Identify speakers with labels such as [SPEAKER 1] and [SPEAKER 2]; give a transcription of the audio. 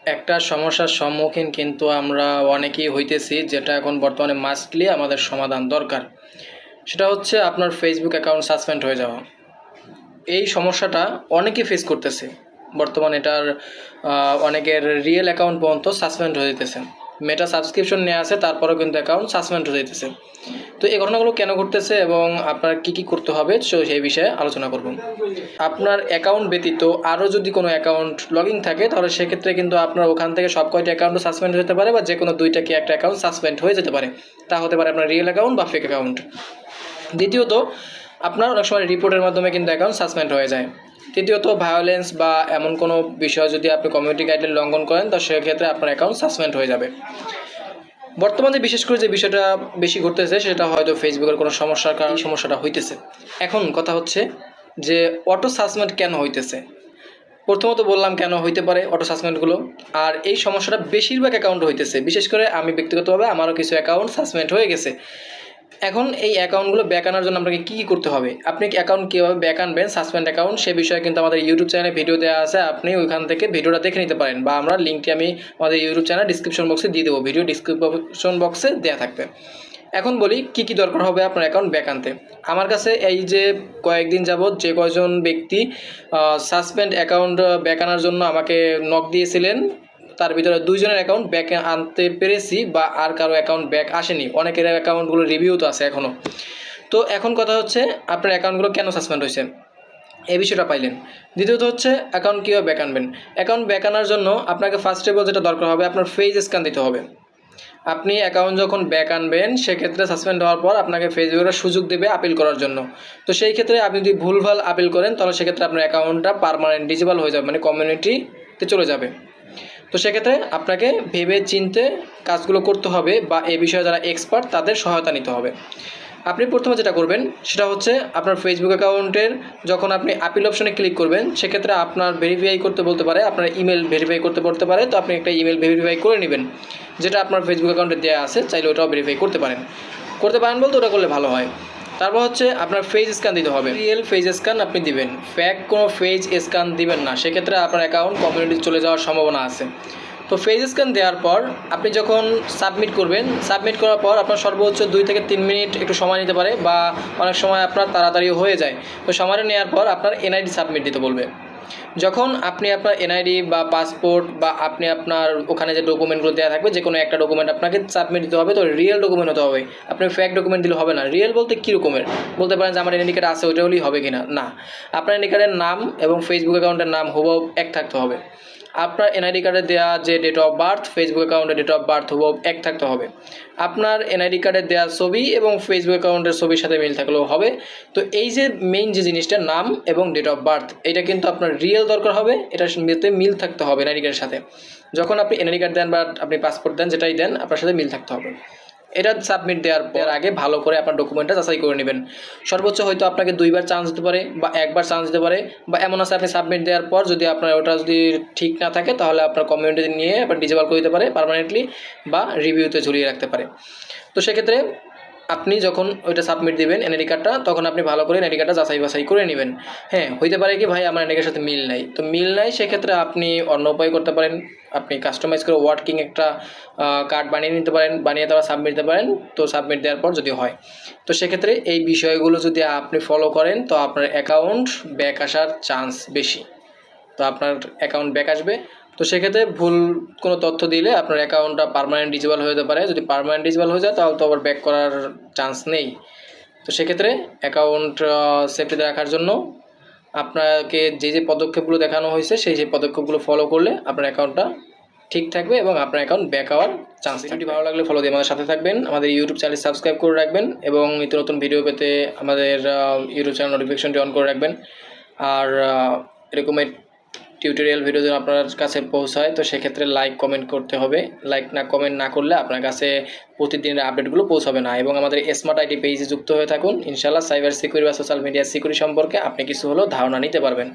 [SPEAKER 1] একটা সমস্যার সম্মুখীন কিন্তু আমরা অনেকেই হইতেছি, যেটা এখন বর্তমানে মাস্টলি আমাদের সমাধান দরকার। সেটা হচ্ছে আপনার ফেসবুক অ্যাকাউন্ট সাসপেন্ড হয়ে যাওয়া। এই সমস্যাটা অনেকেই ফেস করতেছে বর্তমানে। এটার অনেকের রিয়েল অ্যাকাউন্ট পর্যন্ত সাসপেন্ড হয়ে যেতেছে। মেটা সাবস্ক্রিপশন নেওয়া আছে, তারপরেও কিন্তু অ্যাকাউন্ট সাসপেন্ড হয়ে যেতেছে। তো এই ঘটনাগুলো কেন ঘটতেছে এবং আপনার কী করতে হবে সেই বিষয়ে আলোচনা করব। আপনার অ্যাকাউন্ট ব্যতীত আরও যদি কোনো অ্যাকাউন্ট লগইন থাকে, তাহলে সেক্ষেত্রে কিন্তু আপনার ওখান থেকে সব কয়টা অ্যাকাউন্টও সাসপেন্ড হতে পারে, বা যে কোনো দুইটা কি একটা অ্যাকাউন্ট সাসপেন্ড হয়ে যেতে পারে। তা হতে পারে আপনার রিয়েল অ্যাকাউন্ট বা ফেক অ্যাকাউন্ট। দ্বিতীয়ত, আপনার অনেক সময় রিপোর্টের মাধ্যমে কিন্তু অ্যাকাউন্ট সাসপেন্ড হয়ে যায়। তৃতীয়ত, ভায়োলেন্স বা এমন কোনো বিষয় যদি আপনি কমিউনিটি গাইডলাইন লঙ্ঘন করেন, তো সেক্ষেত্রে আপনার অ্যাকাউন্ট সাসপেন্ড হয়ে যাবে। বর্তমানে বিশেষ করে যে বিষয়টা বেশি ঘটতেছে, সেটা হয়তো ফেসবুকের কোনো সমস্যার কারণে সমস্যাটা হইতেছে। এখন কথা হচ্ছে যে অটো সাসপেন্ড কেন হইতেছে। প্রথমত বললাম কেন হইতে পারে অটো সাসপেন্ডগুলো, আর এই সমস্যাটা বেশিরভাগ অ্যাকাউন্ট হইতেছে। বিশেষ করে আমি ব্যক্তিগতভাবে আমারও কিছু অ্যাকাউন্ট সাসপেন্ড হয়ে গেছে। এখন এই অ্যাকাউন্টগুলো ব্যাক আনার জন্য আপনাকে কী করতে হবে, আপনি অ্যাকাউন্ট কীভাবে ব্যাক আনবেন সাসপেন্ড অ্যাকাউন্ট, সে বিষয়ে কিন্তু আমাদের ইউটিউব চ্যানেলে ভিডিও দেওয়া আছে। আপনি ওইখান থেকে ভিডিওটা দেখে নিতে পারেন, বা আমরা লিঙ্কটি আমি আমাদের ইউটিউব চ্যানেল ডিসক্রিপশন বক্সে দিয়ে দেবো, ভিডিও ডিসক্রিপশন বক্সে দেওয়া থাকবে। এখন বলি কী দরকার হবে আপনার অ্যাকাউন্ট ব্যাক আনতে। আমার কাছে এই যে কয়েকদিন যাবৎ যে কয়জন ব্যক্তি সাসপেন্ড অ্যাকাউন্ট ব্যাক আনার জন্য আমাকে নক দিয়েছিলেন, তার ভিতরে 2 জনের অ্যাকাউন্ট ব্যাক আনতে পেরেছি, বা আর কারো অ্যাকাউন্ট ব্যাক আসেনি। অনেকের অ্যাকাউন্টগুলো রিভিউ তো আছে এখনও। তো এখন কথা হচ্ছে আপনার অ্যাকাউন্টগুলো কেন সাসপেন্ড হয়েছে, এই বিষয়টা পাইলেন। দ্বিতীয়ত হচ্ছে অ্যাকাউন্ট কীভাবে ব্যাক আনবেন। অ্যাকাউন্ট ব্যাক আনার জন্য আপনাকে ফার্স্ট অফ অল যেটা দরকার হবে, আপনার ফেস স্ক্যান দিতে হবে। আপনি অ্যাকাউন্ট যখন ব্যাক আনবেন, সেক্ষেত্রে সাসপেন্ড হওয়ার পর আপনাকে ফেসবুকের সুযোগ দেবে আপিল করার জন্য। তো সেই ক্ষেত্রে আপনি যদি ভুলভাল আপিল করেন, তাহলে সেক্ষেত্রে আপনার অ্যাকাউন্টটা পার্মানেন্ট ডিসেবল হয়ে যাবে, মানে কমিউনিটিতে চলে যাবে। তো সেক্ষেত্রে আপনাকে ভেবে চিনতে কাজগুলো করতে হবে, বা এ বিষয়ে যারা এক্সপার্ট তাদের সহায়তা নিতে হবে। আপনি প্রথমে যেটা করবেন সেটা হচ্ছে আপনার ফেসবুক অ্যাকাউন্টের যখন আপনি আপিল অপশনে ক্লিক করবেন, সেক্ষেত্রে আপনার ভেরিফাই করতে বলতে পারে, আপনার ইমেল ভেরিফাই করতে বলতে পারে। তো আপনি একটা ইমেল ভেরিফাই করে নেবেন, যেটা আপনার ফেসবুক অ্যাকাউন্টে দেওয়া আছে, চাইলে ওটাও ভেরিফাই করতে পারেন বলতে ওটা করলে ভালো হয়। তারপর হচ্ছে আপনার ফেস স্ক্যান দিতে হবে। রিয়েল ফেস স্ক্যান আপনি দিবেন, ফ্যাক কোনো ফেস স্ক্যান দিবেন না, সেক্ষেত্রে আপনার অ্যাকাউন্ট কমিউনিটিতে চলে যাওয়ার সম্ভাবনা আছে। তো ফেস স্ক্যান দেওয়ার পর আপনি যখন সাবমিট করবেন, সাবমিট করার পর আপনার সর্বোচ্চ 2 থেকে 3 মিনিট একটু সময় নিতে পারে, বা অনেক সময় আপনার তাড়াতাড়ি হয়ে যায়। তো সময়টা নেওয়ার পর আপনার এনআইডি সাবমিট দিতে বলবে। যখন আপনি আপনার এনআইডি বা পাসপোর্ট, বা আপনি আপনার ওখানে যে ডকুমেন্টগুলো দেওয়া থাকবে, যে কোনো একটা ডকুমেন্ট আপনাকে সাবমিট দিতে হবে। তো রিয়েল ডকুমেন্ট হতে হবে, আপনি ফেক ডকুমেন্ট দিলে হবে না। রিয়েল বলতে কী রকমের বলতে পারেন যে আমার এনআইডি কার্ড আছে, ওইটা হলেই হবে কিনা, না। আপনার এনআইডি কার্ডের নাম এবং ফেসবুক অ্যাকাউন্টের নাম হুবহু এক থাকতে হবে। আপনার এনআইডি কার্ডে দেওয়া যে ডেট অফ বার্থ, ফেসবুক অ্যাকাউন্টের ডেট অফ বার্থ হুবহু এক থাকতে হবে। আপনার এনআইডি কার্ডে দেওয়া ছবি এবং ফেসবুক অ্যাকাউন্টের ছবির সাথে মিল থাকলেও হবে। তো এই যে মেইন যে জিনিসটা, নাম এবং ডেট অফ বার্থ, এটা কিন্তু আপনার রিয়েল দরকার হবে, এটার সাথে মিল থাকতে হবে এনআইডি কার্ডের সাথে। যখন আপনি এনআইডি কার্ড দেন বা আপনি পাসপোর্ট দেন, যেটাই দেন, আপনার সাথে মিল থাকতে হবে। এটা সাবমিট দেওয়ার পর আগে ভালো করে আপনার ডকুমেন্টটা যাচাই করে নেবেন। সর্বোচ্চ হয়তো আপনাকে 2বার চান্স দিতে পারে, বা 1বার চান্স দিতে পারে, বা এমন আছে আপনি সাবমিট দেওয়ার পর যদি আপনার ওটা যদি ঠিক না থাকে, তাহলে আপনার কমিউনিটি নিয়ে আপনার ডিসেবল করে দিতে পারে পার্মানেন্টলি, বা রিভিউতে ঝুলিয়ে রাখতে পারে। তো সেক্ষেত্রে আপনি যখন ওইটা সাবমিট দিবেন এনআইডি কার্ডটা, তখন আপনি ভালো করে এনআইডি কার্ডটা যাচাই বাছাই করে নেবেন। হ্যাঁ, হইতে পারে কি ভাই আমার এনআইডি কার্ডের সাথে মিল নাই, তো মিল নাই, সেক্ষেত্রে আপনি অন্য উপায় করতে পারেন। আপনি কাস্টমাইজ করে ওয়ার্কিং একটা কার্ড বানিয়ে নিতে পারেন, বানিয়ে তারপর সাবমিট দিতে পারেন। তো সাবমিট দেওয়ার পর যদি হয়, তো সেক্ষেত্রে এই বিষয়গুলো যদি আপনি ফলো করেন, তো আপনার অ্যাকাউন্ট ব্যাক আসার চান্স বেশি। তো আপনার অ্যাকাউন্ট ব্যাক আসবে। তো সেক্ষেত্রে ভুল কোনো তথ্য দিলে আপনার অ্যাকাউন্টটা পার্মানেন্ট ডিসেবল হয়ে যেতে পারে। যদি পার্মানেন্ট ডিসেবল হয়ে যায়, তাহলে তো আবার ব্যাক করার চান্স নেই। তো সেক্ষেত্রে অ্যাকাউন্ট সেফটিতে রাখার জন্য আপনাকে যে পদক্ষেপগুলো দেখানো হয়েছে, সেই পদক্ষেপগুলো ফলো করলে আপনার অ্যাকাউন্টটা ঠিক থাকবে এবং আপনার অ্যাকাউন্ট ব্যাক হওয়ার চান্স। ভিডিওটি ভালো লাগলে ফলো দিয়ে আমাদের সাথে থাকবেন, আমাদের ইউটিউব চ্যানেল সাবস্ক্রাইব করে রাখবেন, এবং নিত্য নতুন ভিডিও পেতে আমাদের ইউটিউব চ্যানেল নোটিফিকেশনটি অন করে রাখবেন। আর এরকমের টিউটোরিয়াল ভিডিও যেন আপনার কাছে পৌঁছায়, তো সেক্ষেত্রে লাইক কমেন্ট করতে হবে। কমেন্ট না করলে আপনার কাছে প্রতিদিনের আপডেটগুলো পৌঁছাবে না। এবং আমাদের স্মার্ট আইটি পেজে যুক্ত হয়ে থাকুন। ইনশাআল্লাহ সাইবার সিকিউরিটি বা সোশ্যাল মিডিয়া সিকিউরিটি সম্পর্কে আপনি কিছু হলেও ধারণা নিতে পারবেন।